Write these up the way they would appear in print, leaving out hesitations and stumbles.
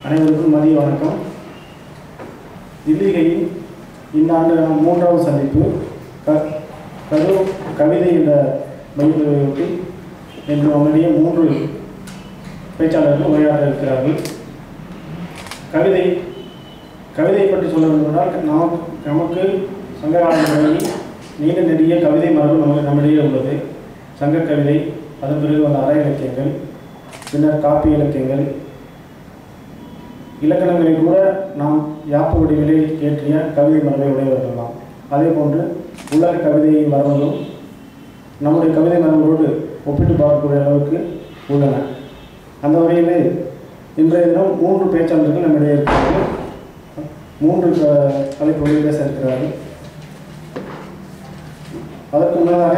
அனைவருக்கும் மதிய வணக்கம். இல்லிகையின் இந்த ஆண்டு மூன்றாவது சந்திப்பு கவிதை என்ற மையத்தை என்று நம்முடைய 3 பேச்சாளர்கள் உரையாற்ற இருக்கிறார்கள். கவிதையை பற்றி சொல்ல வேண்டுமென்றால் நமக்கு சங்ககாலங்களில் நீண்ட நெடிய கவிதை மரபு நம்மிடையே உள்ளது. சங்க கவிதை, அதன் பிறகு வந்த அற இலக்கியங்கள், பின்னர் காப்பிய இலக்கியங்கள், இலக்கணங்களை கூட நாம் யாப்பு வடிவிலே ஏற்றிய கவிதை மரபை உடையவர்கள் தான். அதே போன்று உலக கவிதை மரபுகளும் நம்முடைய கவிதை மரபுகளோடு ஒப்பிட்டு பார்க்கக்கூடிய அளவுக்கு உள்ளன. அந்த வகையில் இன்றைய தினம் 3 பேச்சாளர்கள் நம்மிடையே இருக்கிறார்கள். 3 தலைப்புகளில் பேச இருக்கிறார்கள். அதற்கு முன்னதாக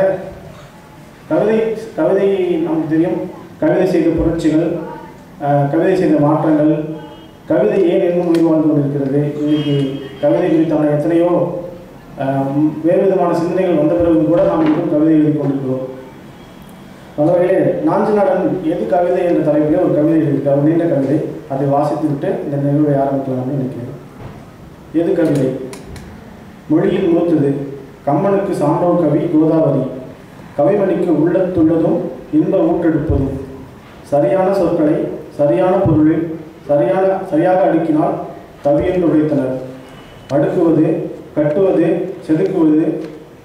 கவிதை நமக்கு தெரியும். கவிதை செய்த புரட்சிகள், கவிதை செய்த மாற்றங்கள், கவிதை ஏன் இன்னும் உயிர் வாழ்ந்து கொண்டிருக்கிறது, இன்னைக்கு கவிதை குறித்தான எத்தனையோ வேறு விதமான சிந்தனைகள் வந்த பிறகு கூட நாம் இன்னும் கவிதை எழுதி கொண்டிருக்கிறோம். அதாவது நாஞ்சிநாடன் எது கவிதை என்ற தலைப்பிலே ஒரு கவிதை எழுதியிருக்கார், நீண்ட கவிதை. அதை வாசித்து விட்டு இந்த நிகழ்வை ஆரம்பிக்கலாம்னு நினைக்கிறேன். எது கவிதை? மொழியில் மூத்தது கம்மனுக்கு சான்றோர் கவி கோதாவரி, கவிமணிக்கு உள்ளத்துள்ளதும் இன்ப ஊற்றெடுப்பதும், சரியான சொற்களை சரியான பொருளில் சரியாக அடுக்கினால் கவியென்று உரைத்தனர். அடுக்குவது, கட்டுவது, செதுக்குவது,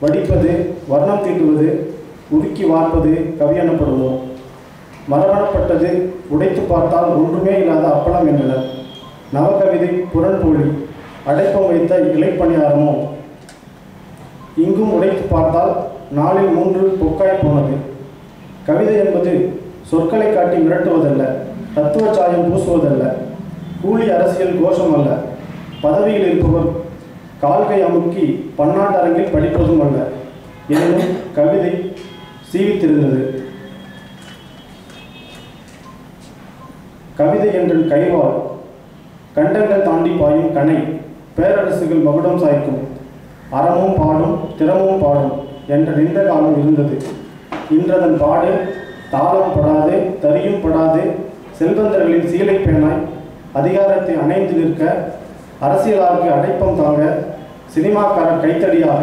வடிப்பது, வர்ணம் தீட்டுவது, உருக்கி வார்ப்பது கவி எனப்படுமோ? மரபணப்பட்டது உடைத்து பார்த்தால் ஒன்றுமே இல்லாத அப்பளம் என்றனர். நவகவிதை புறன்போலி, அடைப்பம் வைத்த இலைப்பணியாரமோ? இங்கும் உடைத்து பார்த்தால் 4இல் 3 பொக்காய் போனது. கவிதை என்பது சொற்களை காட்டி மிரட்டுவதல்ல, தத்துவ சாயம் பூசுவதல்ல, கூலி அரசியல் கோஷம் அல்ல, பதவியில் இருப்பவர் கால்கை அமுக்கி பன்னாட்டு அரங்கில் படிப்பதும் அல்ல. எனினும் கவிதை சீவித்திருந்தது. கவிதை என்ற கைவாள், கண்டங்கள் தாண்டி பாயும் கணை, பேரரசுகள் மகுடம் சாய்க்கும், அறமும் பாடும் திறமும் பாடும் என்ற நின்ற காலம் இருந்தது. இன்றதன் பாடு தாளம் படாது, தறியும் படாது, செல்வந்தர்களின் சீலை பேனாய் அதிகாரத்தை அணைந்து நிற்க, அரசியலாருக்கு அடைப்பம் தாங்க, சினிமாக்காரர் கைத்தடியாக,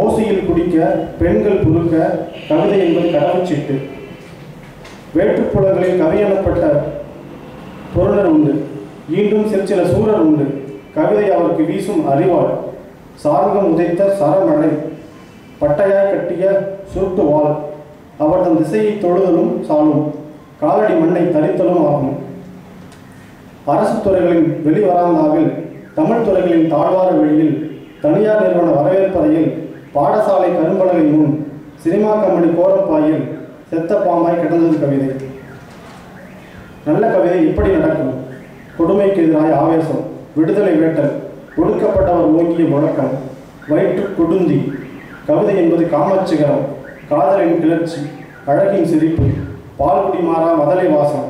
ஓசியில் குடிக்க, பெண்கள் புழுக்க, கவிதை என்பது கடவுச்சீட்டு. வேற்றுப்புலங்களில் கவி எனப்பட்ட பொருளர் உண்டு, ஈண்டும் சிற்சில சூரர் உண்டு. கவிதை அவருக்கு வீசும் அறிவாள், சார்கம் உதைத்த சரமழை, பட்டையாய் கட்டிய சுருட்டு வாள், அவர்தம் திசையை தொழுதலும் சாலும், காலடி மண்ணை தரித்தலும் ஆகும். அரசு துறைகளின் வெளிவராந்தாவில், தமிழ் துறைகளின் தாழ்வார வெளியில், தனியார் நிறுவன வரவேற்பறையில், பாடசாலை கரும்பலகை முன், சினிமா கம்பெனி கோரப்பாயில் செத்த பாம்பாய் கிடந்தது கவிதை. நல்ல கவிதை இப்படி நடக்கும். கொடுமைக்கு எதிராக ஆவேசம், விடுதலை வேட்டல், ஒடுக்கப்பட்டவர் ஓங்கிய முழக்கம், வயிற்று கொடுந்தி. கவிதை என்பது காமச்சிகரம், காதலின் கிளர்ச்சி, அழகின் சிரிப்பு, பால்குடி மாறா மதலை வாசம்,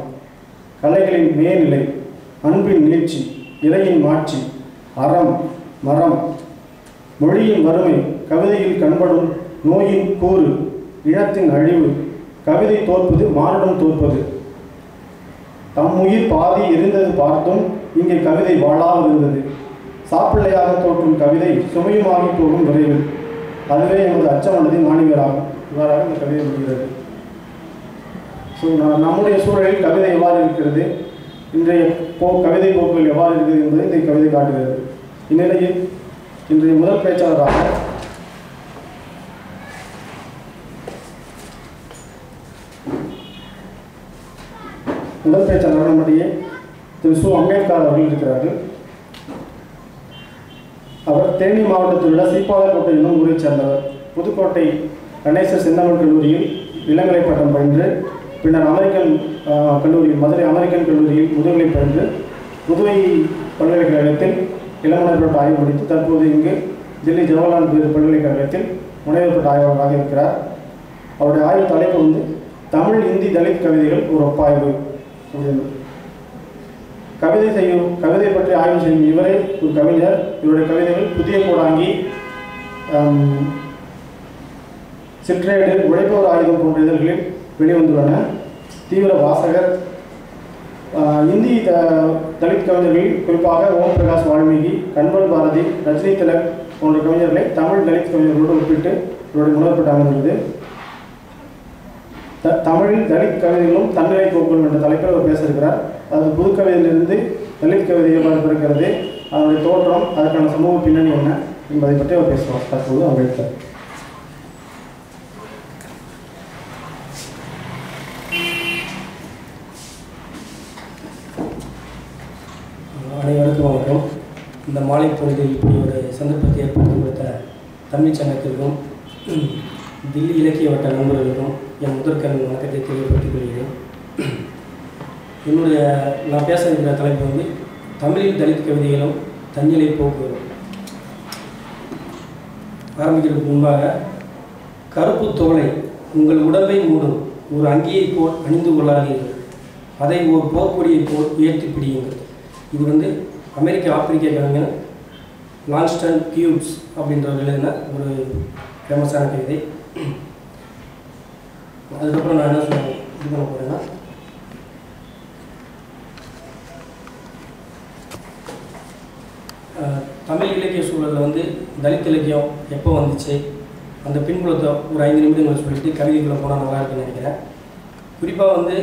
கலைகளின் மேல்நிலை, அன்பின் நீட்சி, இலையின் மாட்சி, அறம், மரம், மொழியின் வறுமை, கவிதையில் கண்படும் நோயின் கூறு, இனத்தின் அழிவு, கவிதை தோற்பது மானுடம் தோற்பது. தம்முயிர் பாதி எரிந்தது பார்த்தும் இங்கே கவிதை வாழாமல் இருந்தது. சாப்பிள்ளையாக தோற்றும் கவிதை சுமையுமாகி போகும் விரைவில். அதுவே எமது அச்சமானது மாணவியராகும். இவ்வாறாக இந்த கவிதை முடிகிறது. ஸோ நம்முடைய சூழலில் கவிதை எவ்வாறு இருக்கிறது, இன்றைய கவிதை போக்குகள் எவ்வாறு இருக்கிறது என்பதை இந்த கவிதை காட்டுகிறது. இந்நிலையில் இன்றைய முதல் பேச்சாளராக நம்முடைய திரு சு. அம்பேத்கர் அவர்கள் இருக்கிறார்கள். அவர் தேனி மாவட்டத்தில் உள்ள சீப்பாலக்கோட்டை என்னும் ஊரைச் சேர்ந்தவர். புதுக்கோட்டை கணேசர் செந்தமிழ் கல்லூரியில் இளங்கலை பட்டம் பயின்று, பின்னர் அமெரிக்கன் கல்லூரியில், மதுரை அமெரிக்கன் கல்லூரியில் முதுகலை பயின்று, புதுவை பல்கலைக்கழகத்தில் இளமுனைவர் பட்ட ஆய்வு முடித்து தற்போது இங்கு தில்லி ஜவஹர்லால் நேரு பல்கலைக்கழகத்தில் முனைவர் பட்ட ஆய்வாளராக இருக்கிறார். அவருடைய ஆய்வு தலைப்பு தமிழ் இந்தி தலித் கவிதைகள் ஒரு ஒப்பாய்வு. கவிதை பற்றி ஆய்வு செய்யும் இவரே ஒரு கவிஞர். இவருடைய கவிதைகள் புதிய கோடாங்கி, சிற்றேடு, உழைப்பவர் ஆயுதம் போன்ற இதழ்களில் வெளிவந்துள்ளன. தீவிர வாசகர். இந்தி தலித் கவிஞர்கள் குறிப்பாக ஓம் பிரகாஷ் வால்மீகி, கண்வல் பாரதி, ரஜினி திலக் போன்ற கவிஞர்களை தமிழ் தலித் கவிஞர்களோடு ஒப்பிட்டு இவருடைய முன்னேற்பட்டு அமைந்துள்ளது. தமிழில் தலித் கவிதைகளும் தன்னிலை போக்குகளும் என்ற தலைப்பில் அவர் பேச இருக்கிறார். அது புது கவிதையிலிருந்து தலித் கவிதை எவ்வாறு பிறக்கிறது, அதனுடைய தோற்றம், அதற்கான சமூக பின்னணி என்ன என்பதை பற்றி அவர் பேசுவார். தற்போது அம்பேத்கர். அனைவருக்கும் வணக்கம். இந்த மாலை பொழுதில் இப்படி ஒரு சந்தர்ப்பத்தை ஏற்படுத்தி கொடுத்த தமிழ் சங்கத்திற்கும் தில்லி இலக்கிய வட்ட நண்பர்களுக்கும் என் முதற்கண் வணக்கத்தை தெரியப்படுத்திக் கொள்கிறேன். நான் பேச இருக்கிற தலைப்பு வந்து தமிழில் தலித் கவிதைகளும் தன்னிலை போக்குகளும். ஆரம்பிக்கிறதுக்கு முன்பாக, கருப்பு தோலை உங்கள் உடம்பை மூடும் ஒரு அங்கியை போல் அணிந்து கொள்ளாதீர்கள், அதை ஒரு போர்க்கொடியை போல் உயர்த்தி பிடியுங்கள். இது வந்து அமெரிக்க ஆப்பிரிக்க கவிஞர் லாங்ஸ்டன் கியூப்ஸ் அப்படின்றவர் எழுதின ஒரு ஃபேமஸான கவிதை. அதுக்கப்புறம் நான் என்ன இது பண்ண போகிறேன்னா, தமிழ் இலக்கிய சூழலில் வந்து தலித் இலக்கியம் எப்போ வந்துச்சு, அந்த பின்புலத்தை ஒரு 5 நிமிடங்கள் சொல்லிட்டு கவிதைக்குள்ளே போனால் நல்லா இருக்குன்னு நினைக்கிறேன். குறிப்பாக வந்து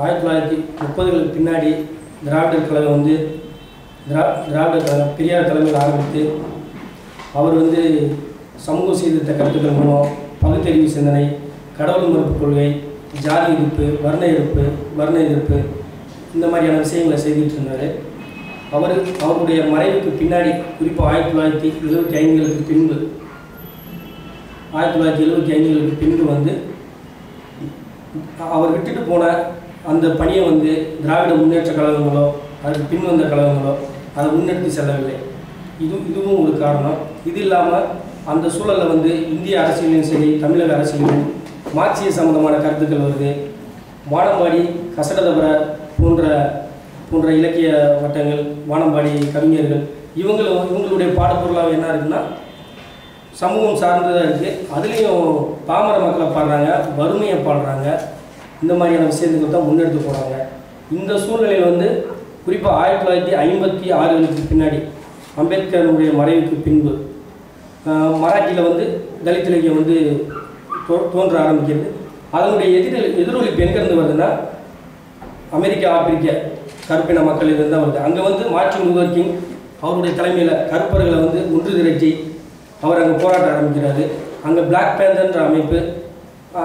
1930களுக்கு பின்னாடி திராவிடர் கழகம் வந்து திராவிடர் கழகம் பெரியார் தலைமையில் ஆரம்பித்து அவர் வந்து சமூக சீர்திருத்த கருத்துக்கள் மூலம் பகுத்தறிவு சிந்தனை, கடவுள் மறுப்பு கொள்கை, ஜாதி எதிர்ப்பு, வர்ண எதிர்ப்பு இந்த மாதிரியான விஷயங்களை செய்துட்டு இருந்தார். அவருடைய மறைவுக்கு பின்னாடி, குறிப்பாக 1975களுக்கு பின்பு 1975களுக்கு பின்பு வந்து அவர் விட்டுட்டு போன அந்த பணியை வந்து திராவிட முன்னேற்ற கழகங்களோ அதுக்கு பின்வந்த கழகங்களோ அதை முன்னெடுத்து செல்லவில்லை. இதுவும் ஒரு காரணம். இது இல்லாமல் அந்த சூழலில் வந்து இந்திய அரசியலையும் சரி தமிழக அரசியலும் மார்க்சிய சம்பந்தமான கருத்துக்கள் வருது. வானம்பாடி, கசடதபர போன்ற இலக்கிய வட்டங்கள், வானம்பாடி கவிஞர்கள் இவங்களுடைய பாடப்பொருளாக என்ன இருக்குன்னா சமூகம் சார்ந்ததாக இருக்குது. அதுலேயும் பாமர மக்களை பாடுறாங்க, வறுமையை பாடுறாங்க, இந்த மாதிரியான விஷயத்துக்கு தான் முன்னெடுத்து போகிறாங்க. இந்த சூழ்நிலையில் வந்து குறிப்பாக 1956களுக்கு பின்னாடி அம்பேத்கருடைய மறைவுக்கு பின்பு மராட்டியில் வந்து தலித் இலக்கியம் வந்து தோன்ற ஆரம்பிக்கிறது. அதனுடைய எதிரொலிப்பு எங்கேருந்து வருதுன்னா அமெரிக்க ஆப்பிரிக்க கருப்பின மக்களிலிருந்து தான் வருது. அங்கே வந்து மார்ட்டின் லூதர் கிங் அவருடைய தலைமையில் கருப்பர்களை வந்து ஒன்று திரட்டி அவர் அங்கே போராட்ட ஆரம்பிக்கிறாரு. அங்கே பிளாக் பேந்தர்ன்ற அமைப்பு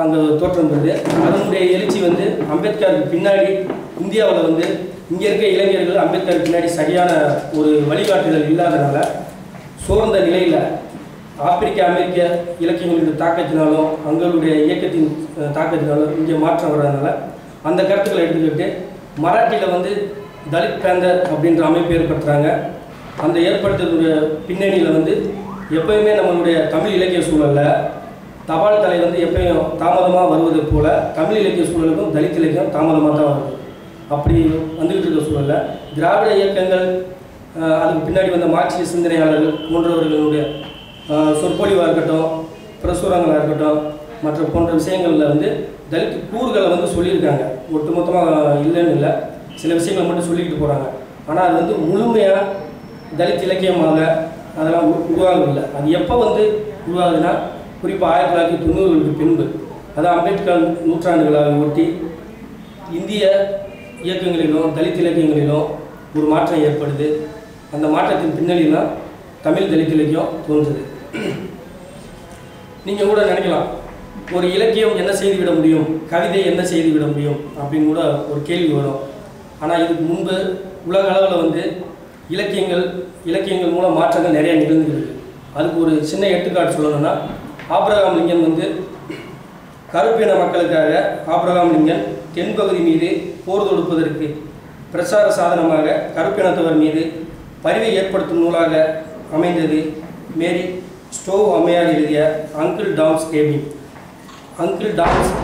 அங்கே தோற்றம் பெறுது. அதனுடைய எழுச்சி வந்து அம்பேத்கருக்கு பின்னாடி இந்தியாவில் வந்து இங்கே இருக்க இளைஞர்கள் அம்பேத்கருக்கு பின்னாடி சரியான ஒரு வழிகாட்டுதல் இல்லாதனால சோர்ந்த நிலையில் ஆப்பிரிக்க அமெரிக்க இலக்கியங்களுடைய தாக்கத்தினாலும் அவங்களுடைய இயக்கத்தின் தாக்கத்தினாலும் இங்கே மாற்றம் வர்றதுனால அந்த கருத்துக்களை எடுத்துக்கிட்டு மராட்டியில் வந்து தலித் பேந்தர் அப்படின்ற அமைப்பு ஏற்படுத்துகிறாங்க. அந்த ஏற்படுத்துறதுடைய பின்னணியில் வந்து எப்போயுமே நம்மளுடைய தமிழ் இலக்கிய சூழலில் தபால் தலை வந்து எப்பயும் தாமதமாக வருவது போல் தமிழ் இலக்கிய சூழலுக்கும் தலித் இலக்கியம் தாமதமாக தான் வருது. அப்படி வந்துக்கிட்டு இருக்க சூழலில் திராவிட இயக்கங்கள், அதுக்கு பின்னாடி வந்த மார்க்சிய சிந்தனையாளர்கள் போன்றவர்களுடைய சொற்பொழிவாக இருக்கட்டும், பிரசுரங்களாக இருக்கட்டும், மற்ற போன்ற விஷயங்களில் வந்து தலித் கூறுகளை வந்து சொல்லியிருக்காங்க. ஒட்டுமொத்தமாக இல்லைன்னு இல்லை, சில விஷயங்களை மட்டும் சொல்லிக்கிட்டு போகிறாங்க. ஆனால் அது வந்து முழுமையாக தலித் இலக்கியமாக அதெல்லாம் உருவாகவில்லை. அது எப்போ வந்து உருவாகுதுன்னா குறிப்பாக 1990களுக்கு பின்பு, அதான் அம்பேத்கர் நூற்றாண்டுகளாக ஒட்டி இந்திய இயக்கங்களிலும் தலித் இலக்கியங்களிலும் ஒரு மாற்றம் ஏற்படுது. அந்த மாற்றத்தின் பின்னணியில் தான் தமிழ் தலித் இலக்கியம் தோன்றுது. நீங்கள் கூட நினைக்கலாம், ஒரு இலக்கியம் என்ன செய்துவிட முடியும், கவிதை என்ன செய்துவிட முடியும் அப்படின்னு கூட ஒரு கேள்வி வரும். ஆனால் இதுக்கு முன்பு உலக அளவில் வந்து இலக்கியங்கள் மூலம் மாற்றங்கள் நிறைய நிகழ்ந்துருக்கு. அதுக்கு ஒரு சின்ன எடுத்துக்காட்டு சொல்லணும்னா, ஆபிரகாம் லிங்கன் வந்து கருப்பின மக்களுக்காக ஆபிரகாம் லிங்கன் தென்பகுதி மீது போர் தொடுப்பதற்கு பிரச்சார சாதனமாக கருப்பினத்தவர் மீது பரிவை ஏற்படுத்தும் நூலாக அமைந்தது மேரி ஸ்டோவ் அம்மையார் எழுதிய அங்கிள் டாம்ஸ்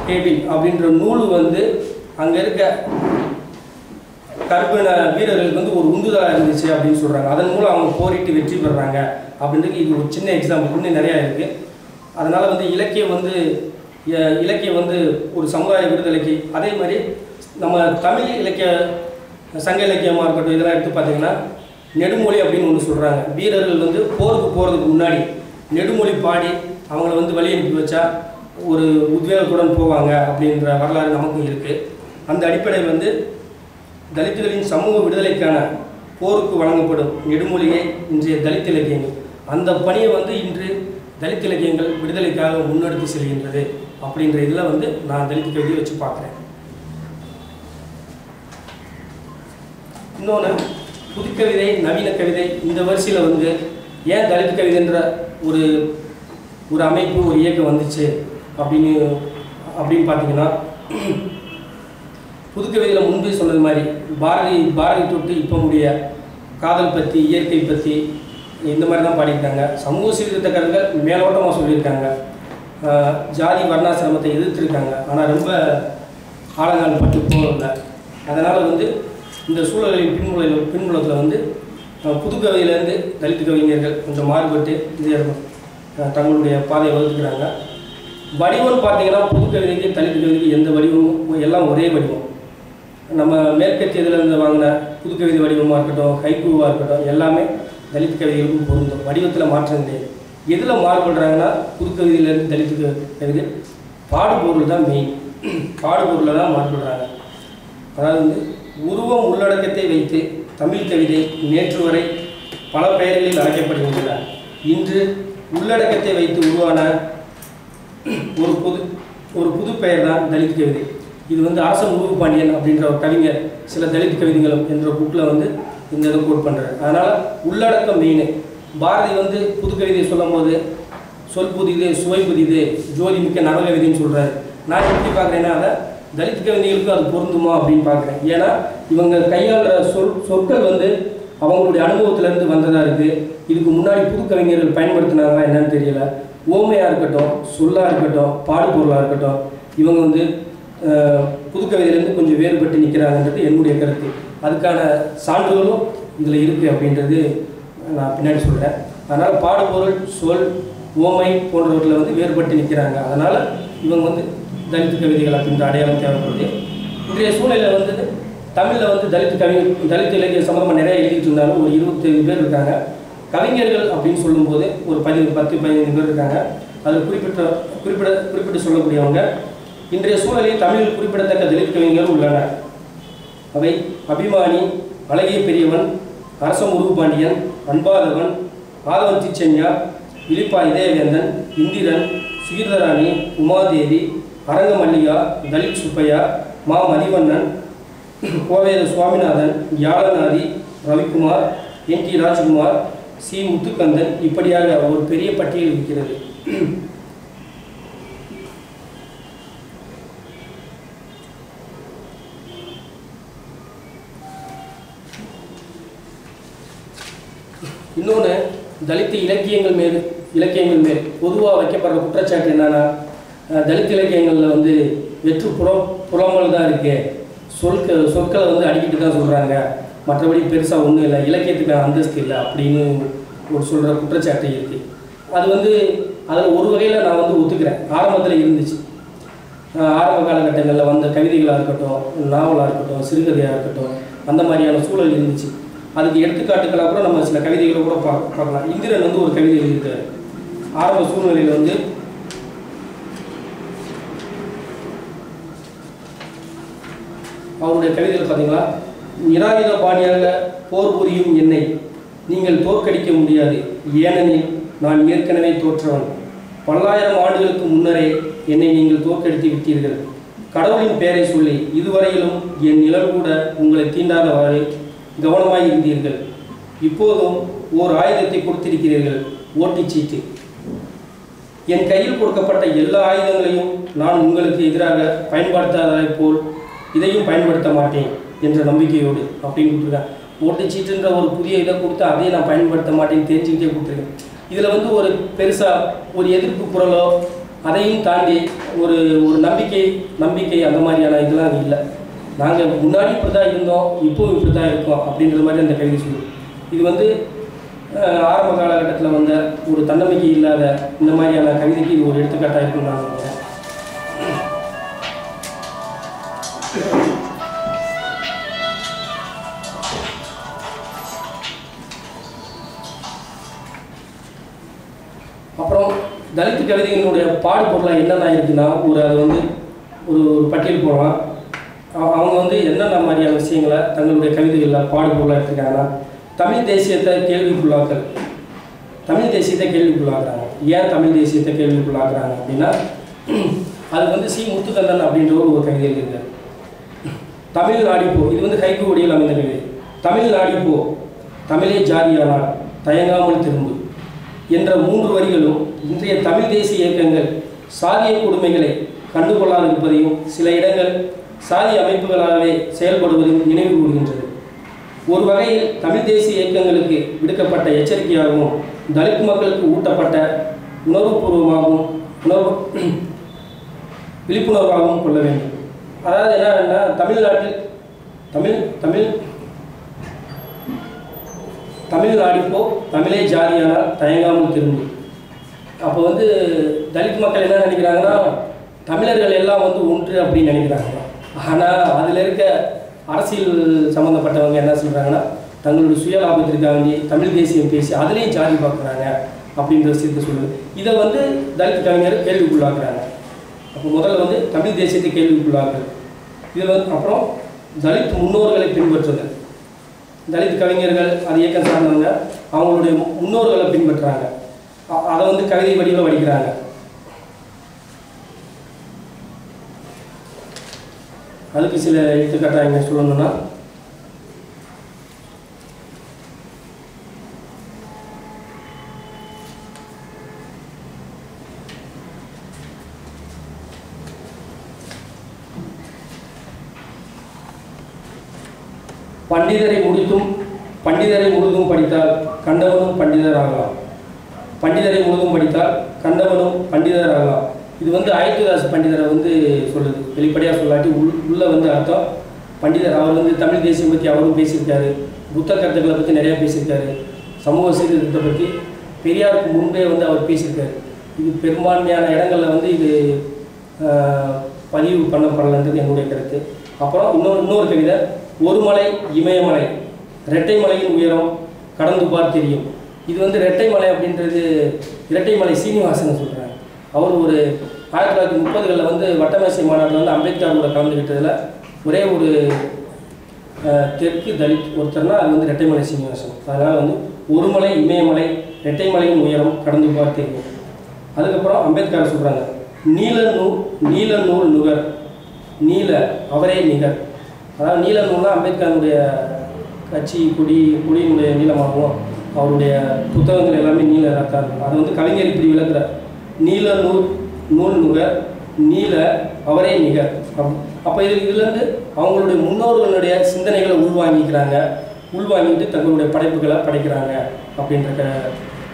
கேபின் அப்படின்ற நூல் வந்து அங்கே இருக்க கருப்பின வீரர்களுக்கு வந்து ஒரு உந்துதலாக இருந்துச்சு அப்படின்னு சொல்கிறாங்க. அதன் மூலம் அவங்க போரிட்டு வெற்றி பெறுறாங்க அப்படின்றது இது ஒரு சின்ன எக்ஸாம்பிள். இன்னும் நிறையா இருக்குது. அதனால் வந்து இலக்கியம் வந்து ஒரு சமுதாய விடுதலைக்கு, அதே மாதிரி நம்ம தமிழ் இலக்கிய சங்க இலக்கியமாக இருக்கட்டும், இதெல்லாம் எடுத்து பார்த்தீங்கன்னா நெடுமொழி அப்படின்னு ஒன்று சொல்கிறாங்க. வீரர்கள் வந்து போருக்கு போகிறதுக்கு முன்னாடி நெடுமொழி பாடி அவங்கள வந்து வழி அனுப்பி வச்சா ஒரு உத்வேகத்துடன் போவாங்க அப்படின்ற வரலாறு நமக்கும் இருக்குது. அந்த அடிப்படையில் வந்து தலித்துகளின் சமூக விடுதலைக்கான போருக்கு வழங்கப்படும் நெடுமொழியை இன்றைய தலித் இலக்கியங்கள், அந்த பணியை வந்து இன்று தலித் இலக்கியங்கள் விடுதலைக்காக முன்னெடுத்து செல்கின்றது அப்படின்ற இதில் வந்து நான் தலித் கவிதையை வச்சு பார்க்குறேன். இன்னொன்று, புதுக்கவிதை, நவீன கவிதை, இந்த வரிசையில் வந்து ஏன் தலித் கவிதைன்ற ஒரு ஒரு அமைப்பு, ஒரு இயக்கம் வந்துச்சு அப்படின்னு பார்த்தீங்கன்னா, புதுக்கவிதையில் முன்பே சொன்னது மாதிரி பாரதி தொட்டு இப்போ முடிய காதல் பற்றி, இயற்கை பற்றி இந்த மாதிரி தான் பாடியிருக்காங்க. சமூக சீர்திருத்த கருத்துக்கள் மேலோட்டமாக சொல்லியிருக்காங்க. ஜாதி வர்ணாசிரமத்தை எதிர்த்திருக்காங்க. ஆனால் ரொம்ப ஆழங்கால் பட்டு போகல. அதனால் வந்து இந்த சூழலின் பின்புலத்தில் வந்து புதுக்கவிதையிலேருந்து தலித் கவிஞர்கள் கொஞ்சம் மாறுபட்டு இது தங்களுடைய பாதையை வகுத்துக்கிறாங்க. வடிவம்னு பார்த்தீங்கன்னா புதுக்கவிதைக்கு தலித் கவிதைக்கு எந்த வடிவமும் எல்லாம் ஒரே வடிவம். நம்ம மேற்கத்தியதுலேருந்து வாங்கின புதுக்கவிதை வடிவமாக இருக்கட்டும், ஹைக்கூவாக இருக்கட்டும், எல்லாமே தலித் கவிதைகளுக்கும் பொருந்தும். வடிவத்தில் மாற்றம் கிடையாது. எதில் மாறுபடுறாங்கன்னா புதுக்கவிதையிலேருந்து தலித் கவிதை பாடுபொருள் தான் மெயின். பாடுபொருளில் தான் மாறுபடுறாங்க. அதாவது வந்து உருவம் உள்ளடக்கத்தை வைத்து தமிழ் கவிதை நேற்று வரை பல பெயர்களில் அழைக்கப்படுகின்றன. இன்று உள்ளடக்கத்தை வைத்து உருவான ஒரு புது பெயர் தான் தலித் கவிதை. இது வந்து அரசன் உருவு பாண்டியன் அப்படின்ற ஒரு கவிஞர் சில தலித் கவிதைகளும் என்ற புக்கில் வந்து இந்த இதை கோட் பண்ணுறாரு. அதனால் உள்ளடக்கம் மெயின். பாரதி வந்து புதுக்கவிதை சொல்லும் போது சொல் புதிது, சுவை புதிது, ஜோதி மிக்க நவகவிதைன்னு சொல்கிறாரு. நான் எப்படி பார்க்குறேன்னா அதை தலித் கவிதைகளுக்கும் அது பொருந்துமா அப்படின்னு பார்க்குறேன். ஏன்னா இவங்க கையாளுற சொற்கள் வந்து அவங்களுடைய அனுபவத்திலேருந்து வந்ததாக இருக்குது. இதுக்கு முன்னாடி புது கவிஞர்கள் பயன்படுத்தினாங்களா என்னன்னு தெரியல. ஓமையாக இருக்கட்டும், சொல்லாக இருக்கட்டும், பாடுபொருளாக இருக்கட்டும், இவங்க வந்து புதுக்கவிதையிலேருந்து கொஞ்சம் வேறுபட்டு நிற்கிறாங்கன்றது என்னுடைய கருத்து. அதுக்கான சான்றுகளும் இதில் இருக்குது அப்படின்றது நான் பின்னாடி சொல்கிறேன். அதனால் பாடுபொருள், சொல், ஓமை போன்றவர்களில் வந்து வேறுபட்டு நிற்கிறாங்க. அதனால் இவங்க வந்து தலித் கவிதைகள் அப்படின்ற அடையாளம் தேவைப்படுது. இன்றைய சூழ்நிலையில் வந்து தமிழில் வந்து தலித் இலக்கிய சம்பந்தமாக நிறைய எழுதிட்டு இருந்தாலும் ஒரு 25 பேர் இருக்காங்க. கவிஞர்கள் அப்படின்னு சொல்லும்போது ஒரு 10-15 பேர் இருக்காங்க. அதில் குறிப்பிட்டு சொல்லக்கூடியவங்க இன்றைய சூழலில் தமிழில் குறிப்பிடத்தக்க தலித் கவிஞர்கள் உள்ளனர். அவை அபிமானி, அழகிய பெரியவன், அரசன் உருவு பாண்டியன், அன்பாதவன், ஆதவன் தீச்சன்யா, இலிப்பா இதயவேந்தன், இந்திரன், சுகீர்தராணி, உமாதேவி, அரங்க மல்லிகா, தலித் சுப்பையா, மா மதிவண்ணன், கோவேத சுவாமிநாதன், யாழநாதி, ரவிக்குமார், என் டி ராஜ்குமார், சி முத்துக்கந்தன், இப்படியாக ஒரு பெரிய பட்டியல் இருக்கிறது. இன்னொன்று, தலித் இலக்கியங்கள் மேல் பொதுவாக வைக்கப்படுற குற்றச்சாட்டு என்னன்னா, தலித் இலக்கியங்களில் வந்து வெற்று புறமல் தான் இருக்குது, சொற்களை வந்து அடிக்கிட்டு தான் சொல்கிறாங்க, மற்றபடி பெருசாக ஒன்றும் இல்லை, இலக்கியத்துக்கான அந்தஸ்து இல்லை அப்படின்னு ஒரு சொல்கிற குற்றச்சாட்டு இருக்குது. அது வந்து அதில் ஒரு வகையில் நான் வந்து ஒத்துக்கிறேன். ஆரம்பத்தில் இருந்துச்சு. ஆரம்ப காலகட்டங்களில் வந்த கவிதைகளாக இருக்கட்டும், நாவலாக இருக்கட்டும், சிறுகதையாக இருக்கட்டும், அந்த மாதிரியான சூழல் இருந்துச்சு. அதுக்கு எடுத்துக்காட்டுகளாக கூட நம்ம சில கவிதைகளை கூட பார்க்கலாம். இந்திரன் வந்து ஒரு கவிதை எழுதியிருக்காரு. ஆரம்ப சூழ்நிலையில் வந்து அவருடைய கவிதையில் பார்த்தீங்களா, நிராயுத பாணியாக போர் புரியும் என்னை நீங்கள் தோற்கடிக்க முடியாது, ஏனெனில் நான் ஏற்கனவே தோற்றவன். பல்லாயிரம் ஆண்டுகளுக்கு முன்னரே என்னை நீங்கள் தோற்கடித்து விட்டீர்கள். கடவுளின் பெயரை சொல்லி இதுவரையிலும் என் நிழல் கூட உங்களை தீண்டாதவாறு கவனமாய் இருந்தீர்கள். இப்போதும் ஓர் ஆயுதத்தை கொடுத்திருக்கிறீர்கள், ஓட்டிச்சீட்டு. என் கையில் கொடுக்கப்பட்ட எல்லா ஆயுதங்களையும் நான் உங்களுக்கு எதிராக பயன்படுத்தாததை போல் இதையும் பயன்படுத்த மாட்டேன் என்ற நம்பிக்கையோடு அப்படின்னு கொடுத்துருக்கேன். ஓட்டுச்சீட்டுன்ற ஒரு புதிய இதை கொடுத்து அதையும் நான் பயன்படுத்த மாட்டேன்னு தெரிஞ்சுக்கிட்டே கொடுத்துருக்கேன். இதில் வந்து ஒரு பெருசாக ஒரு எதிர்ப்பு குரலோ அதையும் தாண்டி ஒரு நம்பிக்கை அந்த மாதிரியான இதெல்லாம் இல்லை. நாங்கள் முன்னாடி இப்படி தான் இருந்தோம், இப்போவும் இப்படி தான் இருக்கோம் அப்படின்ற மாதிரி அந்த கவிதை சொல்லுவோம். இது வந்து ஆரம்ப காலகட்டத்தில் வந்த ஒரு தன்னம்பிக்கை இல்லாத இந்த மாதிரியான கவிதைக்கு இது ஒரு எடுத்துக்காட்டாக இருக்குன்னு நான் நினைக்கிறேன். தலித் கவிதைகளுடைய பாடுபொருளாக என்னென்ன இருக்குன்னா அது வந்து ஒரு பட்டியல் போடலாம். அவங்க வந்து என்னென்ன மாதிரியான விஷயங்களை தங்களுடைய கவிதைகளில் பாடுபொருளாக எடுத்துருக்காங்கன்னா, தமிழ் தேசியத்தை கேள்விக்குள்ளாக்கல். தமிழ் தேசியத்தை கேள்விக்குள்ளாக்குறாங்க. ஏன் தமிழ் தேசியத்தை கேள்விக்குள்ளாக்குறாங்க அப்படின்னா, அது வந்து சி. முத்துக்கந்தன் அப்படின்ற ஒரு கவிதை இருக்கார். தமிழ் நாடிப்போ, இது வந்து கைக்கு ஒடியில் அமைந்த கவிதை. தமிழ் நாடிப்போ, தமிழே ஜாதியானால் தயங்காமல் திரும்பு என்ற 3 வரிகளும் இன்றைய தமிழ் தேசிய இயக்கங்கள் சாதிய கொடுமைகளை கண்டுகொள்ளாது இருப்பதையும், சில இடங்கள் சாதி அமைப்புகளாகவே செயல்படுவதையும் நினைவு கூறுகின்றது. ஒரு வகையில் தமிழ் தேசிய இயக்கங்களுக்கு விடுக்கப்பட்ட எச்சரிக்கையாகவும், தலித் மக்களுக்கு ஊட்டப்பட்ட உணர்வுபூர்வமாகவும் விழிப்புணர்வாகவும் கொள்ள வேண்டும். அதாவது என்னன்னா, தமிழ்நாட்டில் தமிழ் நாடிப்போ, தமிழே ஜாதியானால் தயங்காமல் திரும்பு. அப்போ வந்து தலித் மக்கள் என்ன நினைக்கிறாங்கன்னா, தமிழர்கள் எல்லாம் வந்து ஒன்று அப்படின்னு நினைக்கிறாங்க. ஆனால் அதில் இருக்க அரசியல் சம்மந்தப்பட்டவங்க என்ன சொல்கிறாங்கன்னா, தங்களுடைய சுய லாபத்திற்காக தமிழ் தேசியம் பேசி அதுலேயும் ஜாதி பார்க்குறாங்க அப்படின்ற விஷயத்தை சொல்லுது. இதை வந்து தலித் கவிஞர் கேள்விக்குள்ளாக்குறாங்க. அப்போ முதல்ல வந்து தமிழ் தேசியத்தை கேள்விக்குள்ளாக்குறது. இதில் வந்து அப்புறம் தலித் முன்னோர்களை பின்பற்றுதல். தலித் கவிஞர்கள் அது இயக்கம் சார்ந்தவங்க அவங்களுடைய முன்னோர்களை பின்பற்றுறாங்க. அதை வந்து கவிதை வடிவில் வடிக்கிறாங்க. அதுக்கு சில எடுத்துக்காட்டாக என்ன சொல்லணும்னா, பண்டிதரை முழுதும் படித்தால் கண்டவனும் பண்டிதர் ஆகலாம். பண்டிதரை முழுதும் படித்தால் கண்டவனும் பண்டிதர் ஆகலாம். இது வந்து அயோத்திதாஸ் பண்டிதரை வந்து சொல்லுது. வெளிப்படையாக சொல்லாட்டி உள்ள வந்து அர்த்தம் பண்டிதர். அவர் வந்து தமிழ் தேசியம் பற்றி அவரும் பேசியிருக்காரு. புத்த கருத்துக்களை பற்றி நிறையா பேசியிருக்காரு. சமூக சீர்திருத்தத்தை பற்றி பெரியாருக்கு முன்பே வந்து அவர் பேசியிருக்காரு. இது பெரும்பான்மையான இடங்களில் வந்து இது பதிவு பண்ணப்படலன்றது என்னுடைய கருத்து. அப்புறம் இன்னொரு கவிதை, ஒரு மலை இமயமலை, இரட்டை மலையின் உயரம் கடந்து பார் தெரியும். இது வந்து இரட்டை மலை அப்படின்றது இரட்டை மலை சீனிவாசன் சொல்கிறாங்க. அவர் ஒரு 1930களில் வந்து வட்டமேசை மாநாட்டில் வந்து அம்பேத்கரோட கலந்துக்கிட்டதில் ஒரே ஒரு தெற்கு தலித் ஒருத்தர்னா அது வந்து இரட்டைமலை சீனிவாசன். அதனால் வந்து ஒரு மலை இமயமலை, இரட்டை மலையின் உயரம் கடந்து பார் தெரியும். அதுக்கப்புறம் அம்பேத்கர் சொல்கிறாங்க, நீல நூல் நுகர், நீல அவரே நிகர். அதாவது நீல நூல்னால் அம்பேத்கருடைய கட்சி கொடியினுடைய நீளமாகவும் அவருடைய புத்தகங்கள் எல்லாமே நீல இறக்கா இருக்கும். அதை வந்து கவிஞர் இப்படி விளக்குறார், நீல நூல் நுகர், நீல அவரே நிகர். அப்போ இதுலேருந்து அவங்களுடைய முன்னோர்களுடைய சிந்தனைகளை உள்வாங்கிட்டு தங்களுடைய படைப்புகளை படைக்கிறாங்க அப்படின்ற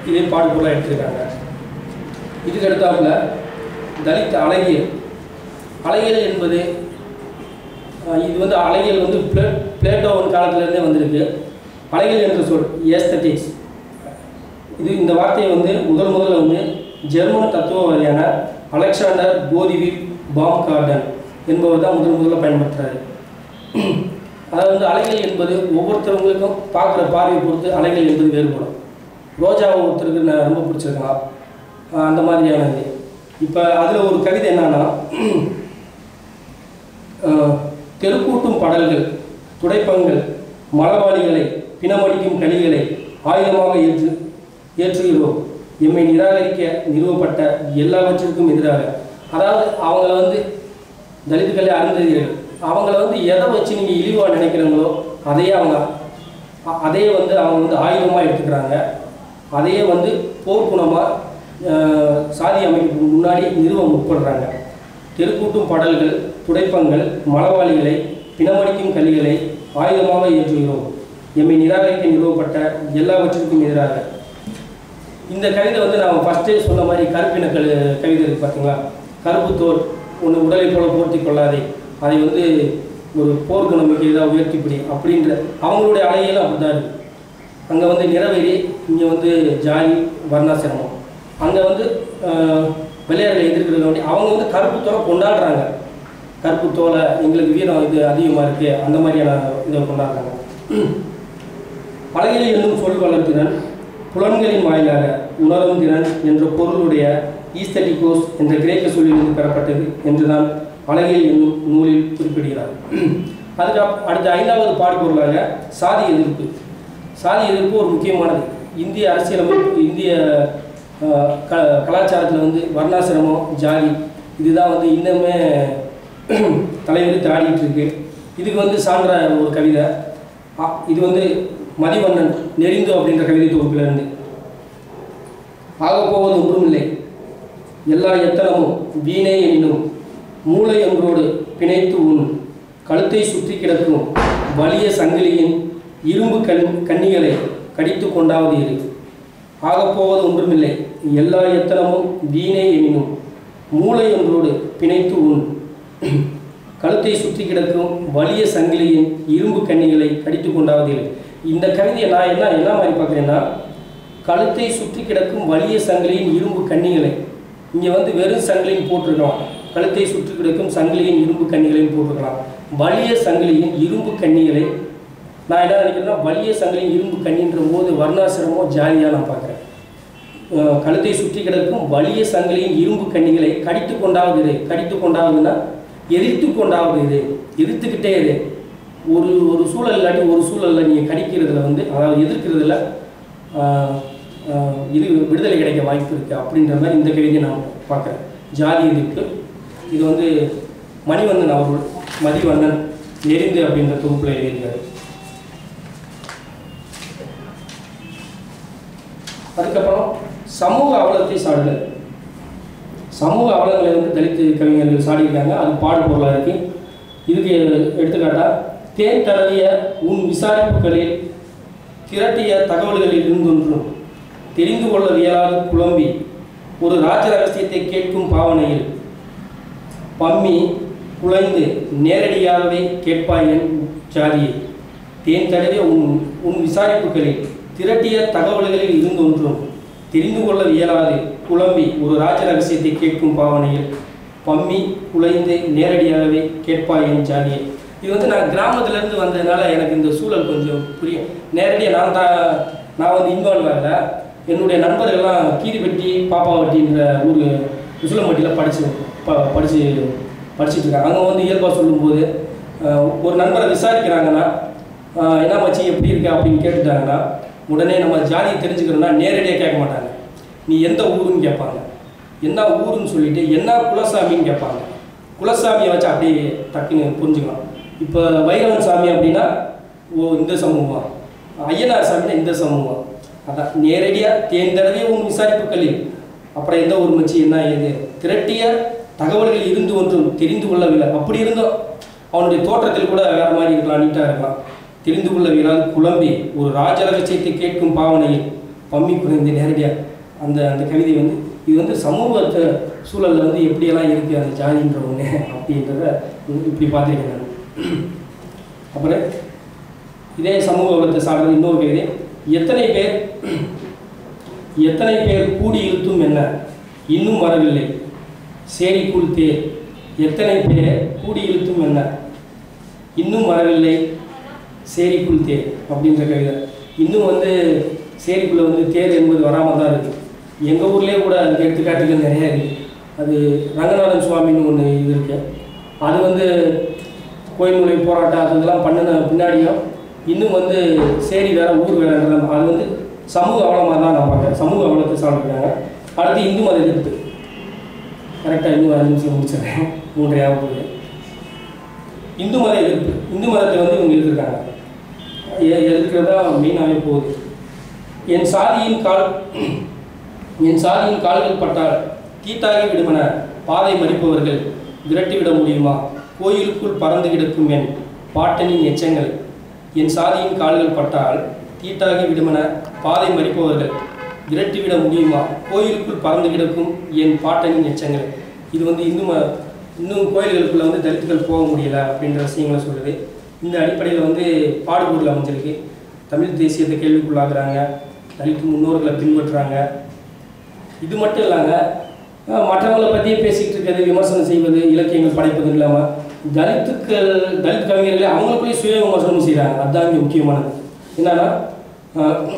இதே பாடுபொருளாக எடுத்துருக்காங்க. இதுக்கு அடுத்தாப்புல தலித் அழகியல் என்பது இது வந்து அழகியல் வந்து பிளேட்டோவின் காலத்திலேருந்தே வந்திருக்கு. அழகியல் என்ற சொல் ஏஸ்தட்டிக்ஸ். இந்த வார்த்தையை வந்து முதல்ல வந்து ஜெர்மன் தத்துவவாதியான அலெக்சாண்டர் கோதிவிக் பாம்கார்டன் என்பவர் தான் முதல்ல பயன்படுத்துகிறாரு. அதாவது வந்து அழகியல் என்பது ஒவ்வொருத்தவங்களுக்கும் பார்க்குற பார்வையை பொறுத்து அழகியல் என்பது வேறுபடும். ரோஜாவை ஒருத்தருக்கு நான் ரொம்ப பிடிச்சிருக்கலாம், அந்த மாதிரியானது. இப்போ அதில் ஒரு கவிதை என்னன்னா, தெருக்கூட்டும் படல்கள், துடைப்பங்கள், மலவாளிகளை, பிணமடிக்கும் கலிகளை ஆயுதமாக ஏற்றுகிறோம். எம்மை நிராகரிக்க நிறுவப்பட்ட எல்லாவற்றிற்கும் எதிராக. அதாவது அவங்கள வந்து தலித்துக்களை அருந்ததிகள், அவங்கள வந்து எதை வச்சு நீங்கள் இழிவாக நினைக்கிறீங்களோ அதையே வந்து அவங்க வந்து ஆயுதமாக எடுத்துக்கிறாங்க. அதையே வந்து போர்க்குணமாக சாதி அமைப்புக்கு முன்னாடி நிறுவ முற்படுறாங்க. தெருக்கூட்டும் படல்கள், துடைப்பங்கள், மலவாளிகளை, பிணமடிக்கும் கல்லிகளை ஆயுதமாக ஏற்றுகிறோம். எம்மை நிராகரிக்க நிறுவப்பட்ட எல்லாவற்றிற்கும் எதிராக. இந்த கவிதை வந்து நான் ஃபஸ்ட்டே சொன்ன மாதிரி கருப்பின கவிதை இருக்குது பார்த்தீங்களா. கருப்பு தோல் ஒன்று உடலை போல போர்த்தி கொள்ளாதே, அதை வந்து ஒரு போர்க்கு நம்பிக்கை இதாக உயர்த்திப்படி அப்படின்ற அவங்களுடைய அலையெல்லாம் அப்படி தான் இருக்குது. அங்கே வந்து நிறவெறி, இங்கே வந்து ஜாதி வர்ணாசிரமம். அங்கே வந்து வெள்ளையர்களை எதிர்க்கிறது வேண்டி அவங்க வந்து கருப்பு தோலை கொண்டாடுறாங்க. கருப்பு தோலை எங்களுக்கு வீரம் இது அதிகமாக இருக்குது, அந்த மாதிரியான இதை கொண்டாடுறாங்க. அழகியல் என்னும் சொல் வளர்த்திறன், புலன்களின் வாயிலாக உணரும் திறன் என்ற பொருளுடைய ஈஸ்தட்டிகோஸ் என்ற கிரேக்க சொல்லிலிருந்து பெறப்பட்டது என்றுதான் அழகியல் என்னும் நூலில் குறிப்பிடுகிறார். அதுக்கு அடுத்த 5வது பாடுபொருளாக சாதி எதிர்ப்பு. சாதி எதிர்ப்பு ஒரு முக்கியமானது. இந்திய அரசியலமைப்பு, இந்திய கலாச்சாரத்தில் வந்து வர்ணாசிரமம், ஜாதி இதுதான் வந்து இன்னுமே தலைவரித்து ஆடிட்டு இருக்கு. இதுக்கு வந்து சான்ற ஒரு கவிதை. இது வந்து மதிவண்ணன் நெறிந்து அப்படின்ற கவிதை தொகுப்பிலிருந்து. ஆகப்போவது ஒன்றுமில்லை, எல்லா எத்தனமும் வீணே எனினும் மூளை ஒன்றோடு பிணைத்து உன் கழுத்தை சுற்றி கிடக்கும் வலிய சங்கிலியின் இரும்பு கண்ணிகளை கடித்து கொண்டாவது இரு. ஆகப்போவது ஒன்றுமில்லை, எல்லா எத்தனமும் வீணே எனினும் மூளை ஒன்றோடு பிணைத்து உன் கழுத்தை சுற்றி கிடக்கும் வலிய சங்கிலியின் இரும்பு கண்ணிகளை கடித்து கொண்டாவது இரு. இந்த கவிதையை நான் என்ன மாதிரி பார்க்குறேன்னா, கழுத்தை சுற்றி கிடக்கும் வலிய சங்கிலியின் இரும்பு கண்ணிகளை, இங்கே வந்து வெறும் சங்கிலின்னு போட்டிருக்கலாம், கழுத்தை சுற்றி கிடக்கும் சங்கிலியின் இரும்பு கண்ணிகளையும் போட்டிருக்கலாம். வலிய சங்கிலியின் இரும்பு கண்ணிகளை நான் என்ன நினைக்கிறேன்னா, வலிய சங்கிலியின் இரும்பு கண்ணின்ற போது வர்ணாசிரமோ ஜாலியாக நான் பார்க்குறேன். கழுத்தை சுற்றி கிடக்கும் வலிய சங்கிலியின் இரும்பு கண்ணிகளை கடித்து கொண்டாவது இரு. கடித்து கொண்டாவதுன்னா எதிர்த்து கொண்டாவது இரு, எதிர்த்துக்கிட்டே இரு. ஒரு சூழல் இல்லாட்டி ஒரு சூழலில் நீங்கள் கடிக்கிறதுல வந்து, அதாவது எதிர்க்கிறதுல இது விடுதலை கிடைக்க வாய்ப்பு இருக்குது அப்படின்ற மாதிரி இந்த கவிதையை நான் பார்க்குறேன். ஜாதி எதிர்ப்பு. இது வந்து மணிவண்ணன் அவர்கள் மதிவண்ணன் நெறிந்து அப்படின்ற தொகுப்பில் எழுதியிருக்காரு. அதுக்கப்புறம் சமூக அவலத்தை சாடுதல். சமூக அவலங்களை வந்து தலித்து கவிஞர்கள் சாடியிருக்காங்க. அது பாடுபொருளாக இருக்கு. இதுக்கு எடுத்துக்காட்டா, தேன் தடவிய உன் விசாரிப்புகளில் திரட்டிய தகவல்களில் இருந்தொன்றும் தெரிந்து கொள்ள வியலாது குழம்பி ஒரு ராஜ ரகசியத்தை கேட்கும் பாவனையில் பம்மி குலைந்து நேரடியாகவே கேட்பாய் என் ஜாதியை. தேன் தடவிய உன் விசாரிப்புகளில் திரட்டிய தகவல்களில் இருந்தொன்றும் தெரிந்து கொள்ள இயலாது குழம்பி ஒரு ராஜ ரகசியத்தை கேட்கும் பாவனையில் பம்மி குலைந்து நேரடியாகவே கேட்பாய் என் ஜாதியை. இது வந்து நான் கிராமத்திலேருந்து வந்ததுனால எனக்கு இந்த சூழல் கொஞ்சம் புரியும். நேரடியாக நான் வந்து இன்வால்வ் ஆகலை. என்னுடைய நண்பர்கள்லாம் கீரிப்பட்டி பாப்பாவட்டின்ற ஊர் உசிலம்பட்டியில் படிச்சுட்டு இருக்காங்க. அங்கே வந்து இயல்பாக சொல்லும்போது ஒரு நண்பரை விசாரிக்கிறாங்கன்னா, என்ன மச்சி எப்படி இருக்கா அப்படின்னு கேட்டுட்டாங்கன்னா, உடனே நம்ம ஜாதியை தெரிஞ்சுக்கிறோன்னா நேரடியாக கேட்க மாட்டாங்க. நீ எந்த ஊருன்னு கேட்பாங்க. என்ன ஊருன்னு சொல்லிட்டு என்ன குலசாமின்னு கேட்பாங்க. குலசாமியை வச்சு அப்படியே டக்குன்னு புரிஞ்சுக்கலாம். இப்போ வைரவன் சாமி அப்படின்னா இந்த சமூகம், ஐயனார் சாமினா இந்த சமூகம். அதான் நேரடியாக தேர்ந்தடவே உன் விசாரிப்புகளில் அப்புறம் எந்த ஊர் மச்சி என்ன ஏது திரட்டிய தகவல்கள் இருந்து ஒன்றும் தெரிந்து கொள்ளவில்லை. அப்படி இருந்தோம் அவனுடைய தோற்றத்தில் கூட வேறு மாதிரி இருக்கலாம், நீட்டாக இருக்கலாம். தெரிந்து கொள்ளவில்லாது குழம்பி ஒரு ராஜ ரகசியத்தை கேட்கும் பாவனையில் பம்மி குறைந்து நேரடியாக அந்த கவிதை வந்து இது வந்து சமூகத்தை சூழலில் வந்து எப்படியெல்லாம் இருக்குது அந்த ஜாதின்ற ஒன்று அப்படின்றத இப்படி பார்த்துருக்கேன் நான். அப்புறம் இதே சமூகத்தை சார்ந்த இன்னொரு கவிதை. எத்தனை பேர் கூடி இழுத்தும் என்ன இன்னும் வரவில்லை சேரிக்குள் தேர். எத்தனை பேர் கூடி இழுத்தும் என்ன இன்னும் வரவில்லை சேரிக்குள் தேர் அப்படின்ற கவிதை. இன்னும் வந்து சேரிக்குள்ளே வந்து தேர் என்பது வராமல் தான் இருக்குது. எங்கள் ஊர்லேயே கூட அதுக்கு எடுத்துக்காட்டுகள் நிறையா இருக்குது. அது ரங்கநாதன் சுவாமின்னு ஒன்று இது இருக்குது. அது வந்து கோயில் நுழை போராட்டம் அதெல்லாம் பண்ணின பின்னாடியும் இன்னும் வந்து சேரி வேறு ஊர் வேறுன்றது அது வந்து சமூக அவலமாக தான் நான் பார்க்குறேன். சமூக அவலத்தை சாப்பிட்ருக்காங்க. அடுத்து இந்து மத எதிர்ப்பு. கரெக்டாக இன்னும் 5 நிமிஷம் முடிச்சிடுறேன், 3 ஆகுது. இந்து மத எதிர்ப்பு. இந்து மதத்தை வந்து இவங்க எதிர்க்கிறாங்க. எதிர்க்கிறதா மெயினாகவே போகுது. என் சாதியின் கால்கள் பட்டால் தீட்டாகி விடுமன பாதை மறிப்பவர்கள் விரட்டிவிட முடியுமா? கோயிலுக்குள் பறந்து கிடக்கும் என் பாட்டனின் எச்சங்கள். என் சாதியின் கால்கள் பட்டால் தீட்டாகி விடுமன பாதை மறிப்பவர்கள் விரட்டிவிட முடியுமா? கோயிலுக்குள் பறந்து கிடக்கும் என் பாட்டனின் எச்சங்கள். இது வந்து இன்னும் கோயில்களுக்குள்ளே வந்து தலித்துகள் போக முடியலை அப்படின்ற விஷயங்களை சொல்லுது. இந்த அடிப்படையில் வந்து பாடுபொருள் அமைஞ்சிருக்கு. தமிழ் தேசியத்தை கேள்விக்குள்ளாகிறாங்க, தலித்து முன்னோர்களை பின்பற்றுறாங்க. இது மட்டும் இல்லாங்க, மற்றவங்களை பற்றியே பேசிகிட்டு இருக்கிறது, விமர்சனம் செய்வது, இலக்கியங்கள் படைப்பது இல்லாமல் தலித் கவிஞர்களே அவங்களுக்குள்ளே சுய விமர்சனம் செய்கிறாங்க. அதுதான் இங்கே முக்கியமானது. என்னன்னா,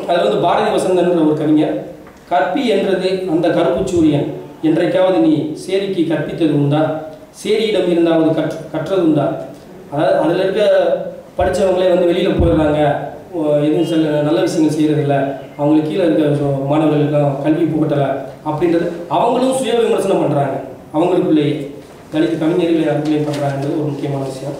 அதில் வந்து பாரதி வசந்தன்ற ஒரு கவிஞர், கற்பி என்றது அந்த கருப்பு சூரியன் என்றைக்காவது நீ சேரிக்கு கற்பித்தது உண்டா? சேரியிடம் இருந்தாவது கற்றது உண்டா? அதாவது அதில் இருக்க படித்தவங்களே வந்து வெளியில் போயிடுறாங்க, எதுவும் நல்ல விஷயங்கள் செய்கிறதில்ல, அவங்களுக்கு கீழே இருக்க மாணவர்களுக்கு கல்வி புகட்டலை அப்படின்றது அவங்களும் சுய விமர்சனம் பண்ணுறாங்க. அவங்களுக்குள்ளேயே தலித் கவிஞர்கள் யாருக்குள்ளேயே பண்ணுறாங்கிறது ஒரு முக்கியமான விஷயம்.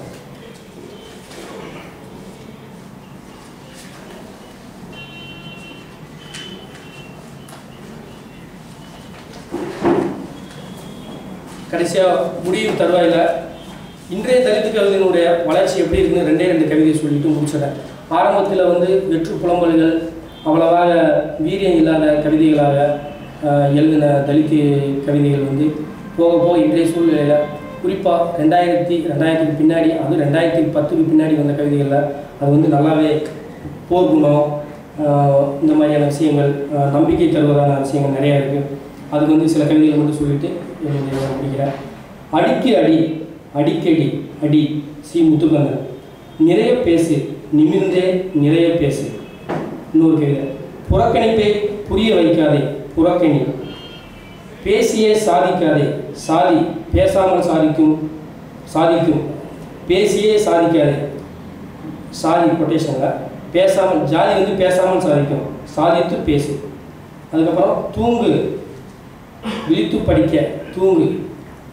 கடைசியாக முடியும் தருவாயில் இன்றைய தலித் கவிதையினுடைய வளர்ச்சி எப்படி இருக்குன்னு ரெண்டு கவிதையை சொல்லிட்டு முடிச்சிடறேன். ஆரம்பத்தில் வந்து வெற்று புலம்பல்கள், அவ்வளவாக வீரியம் இல்லாத கவிதைகளாக எழுதின தலித் கவிதைகள் வந்து போக போக இன்றைய சூழ்நிலையில் குறிப்பாக 2000க்கு பின்னாடி, அது 2010க்கு பின்னாடி வந்த கவிதைகளில் அது வந்து நல்லாவே போர்க்குணம், இந்த மாதிரியான விஷயங்கள், நம்பிக்கை தருவதான விஷயங்கள் நிறையா இருக்குது. அதுக்கு வந்து சில கவிதைகள் மட்டும் சொல்லிட்டு முடிக்கிறேன். அடிக்கு அடி, அடிக்கடி அடி, சி. முத்துக்கண்ணன். நிறைய பேசு, நிமிர்ந்தே நிறைய பேசு. இன்னொரு கவிதை. புறக்கணிப்பை புரிய வைக்காதே, புறக்கணி. பேசியே சாதிக்காதே, சாதி. பேசாமல் சாதிக்கும், சாதிக்கும். பேசியே சாதிக்காதே, சாதி கொட்டேஷனில். பேசாமல், ஜாதி வந்து பேசாமல் சாதிக்கும், சாதித்து பேசு. அதுக்கப்புறம் தூங்கு, விழித்து படிக்க, தூங்கு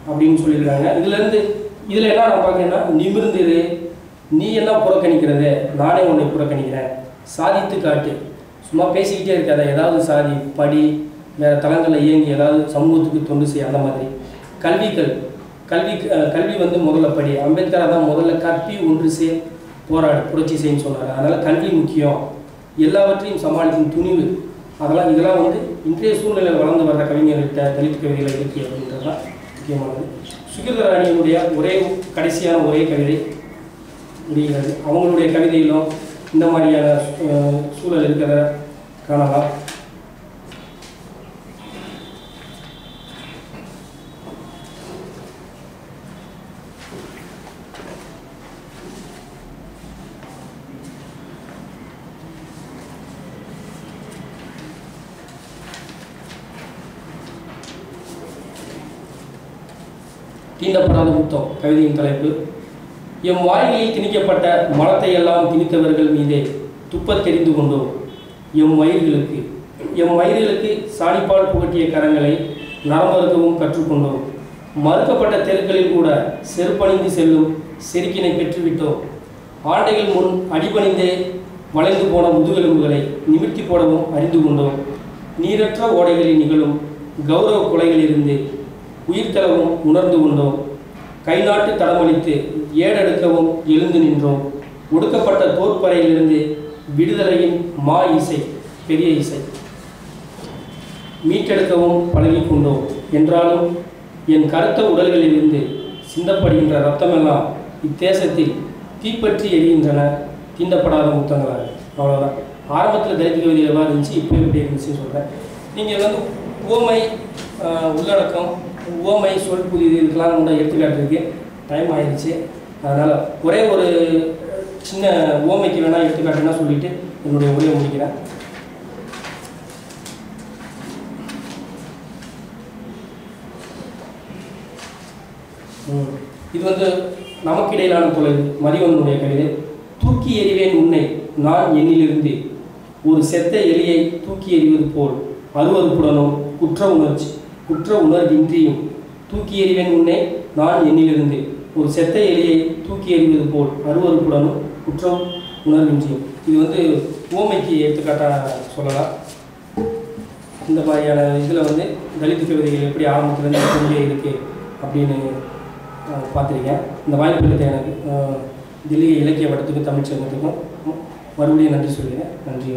அப்படின்னு சொல்லியிருக்காங்க. இதில் என்ன நான் பார்க்குறேன்னா, நிமிர்ந்திரு, நீ என்ன புறக்கணிக்கிறது, நானே உன்னை புறக்கணிக்கிறேன். சாதித்து காட்டு, சும்மா பேசிக்கிட்டே இருக்காத, ஏதாவது சாதி, படி, வேறு தளங்களில் இயங்கி ஏதாவது சமூகத்துக்கு தொண்டு செய்ய, அந்த மாதிரி. கல்வி வந்து முதல்ல படி. அம்பேத்கர் தான் முதல்ல கற்பி ஒன்று சேர் போராடு, புரட்சி செய்யன்னு சொன்னார். அதனால் கல்வி முக்கியம், எல்லாவற்றையும் சமாளிக்கும் துணிவு, இதெல்லாம் வந்து இன்றைய சூழ்நிலையில் வளர்ந்து வர்ற கவிஞர்கள்கிட்ட தலித் கவிதைகள் இருக்குது அப்படின்றது தான் முக்கியமானது. சுகிர்தராணியினுடைய கடைசியான ஒரே கவிதை முடிகிறது. அவங்களுடைய கவிதையிலும் இந்த மாதிரியான சூழல் இருக்கிறத காணலாம். தீண்டப்படாத முத்தம் கவிதையின் தலைப்பு. எம் வாய்களில் திணிக்கப்பட்ட மலத்தை எல்லாம் திணித்தவர்கள் மீதே துப்பத் தெரிந்து கொண்டோம். எம் வயிறுகளுக்கு சாணிப்பால் புகட்டிய கரங்களை நரம்பறுக்கவும் கற்றுக்கொண்டோம். மறுக்கப்பட்ட தெருக்களில் கூட செருப்பணிந்து செல்லும் செருக்கினை பெற்றுவிட்டோம். ஆண்டைகள் முன் அடிபணிந்தே வளைந்து போன முதுகெலும்புகளை நிமிர்த்தி போடவும் அறிந்து கொண்டோம். நீரற்ற ஓடைகளில் நிகழும் கௌரவ கொலைகளிலிருந்து உயிர்த்தளவும் உணர்ந்து கொண்டோம். கைநாட்டு தடமளித்து ஏடெடுக்கவும் எழுந்து நின்றோம். ஒடுக்கப்பட்ட தோற்பறையிலிருந்து விடுதலையின் மா இசை, பெரிய இசை மீட்டெடுக்கவும் பழகி கொண்டோம். என்றாலும் என் கருத்த உடல்களிலிருந்து சிந்தப்படுகின்ற ரத்தமெல்லாம் இத்தேசத்தில் தீப்பற்றி எரிகின்றன தீண்டப்படாத முத்தங்களாக. அவ்வளோதான். ஆரம்பத்தில் தலித் கவிதை எவ்வாறு இருந்துச்சு, இப்போ எப்படி இருந்துச்சுன்னு சொல்கிறேன். நீங்கள் வந்து உவமை, உள்ளடக்கம், உவமை, சொல் புதிது, இதுக்கெல்லாம் கூட எடுத்துக்காட்டுறதுக்கு டைம் ஆயிடுச்சு. அதனால் ஒரே ஒரு சின்ன உவமைக்கு வேணால் எடுத்துக்காட்டுன்னா சொல்லிவிட்டு என்னுடைய உரையை முடிக்கிறேன். இது வந்து நமக்கு இடையிலான தொலைவு, மதிவனுடைய கவிதை. தூக்கி எறிவேன் உன்னை நான் என்னிலிருந்து, ஒரு செத்த எலியை தூக்கி எறிவது போல் அருவருப்புடனும் குற்ற உணர்வின்றியும். தூக்கி எறிவேன் உன்னை நான் என்னிலிருந்து, ஒரு செத்த எலியை தூக்கி எறிவது போல் அருவருப்புடனும் குற்ற உணர்வின்றியும். இது வந்து ஓமைக்கு எடுத்துக்காட்டாக சொல்லலாம். இந்த மாதிரியான இதில் வந்து தலித் கவிதைகள் எப்படி ஆரம்பத்துலேருந்து கொண்டே இருக்குது அப்படின்னு பார்த்துருக்கேன். இந்த வாய்ப்பு எடுத்த எனக்கு தில்லி இலக்கிய வட்டத்துக்கும் தமிழ் சங்கத்துக்கும் மறுபடியும் நன்றி சொல்கிறேன். நன்றி.